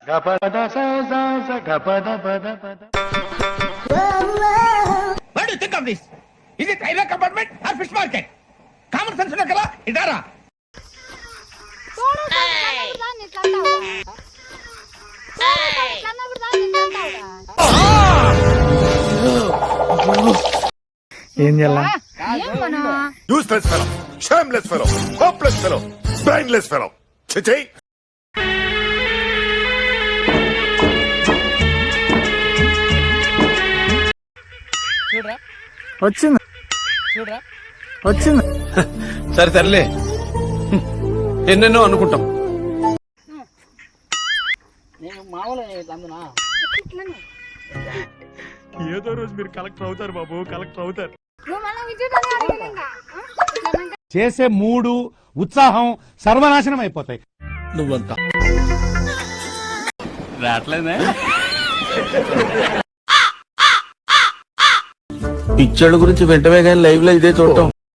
What do you think of this? Is it railway compartment or fish market? Common sense ఉన్న కదా ఇదారా. ఏం చేయాలా? Useless fellow, shameless fellow, hopeless fellow, brainless fellow. Chichi. వచ్చింది వచ్చింది. సరే సర్లే, ఎన్నెన్నో అనుకుంటాం. ఏదో రోజు మీరు కలెక్టర్ అవుతారు బాబు, కలెక్టర్ అవుతారు. చేసే మూడు ఉత్సాహం సర్వనాశనం అయిపోతాయి. నువ్వంతా రావట్లేదే. పిక్చర్ల గురించి వెంటనే కానీ లైవ్ లో ఇదే చూడటం.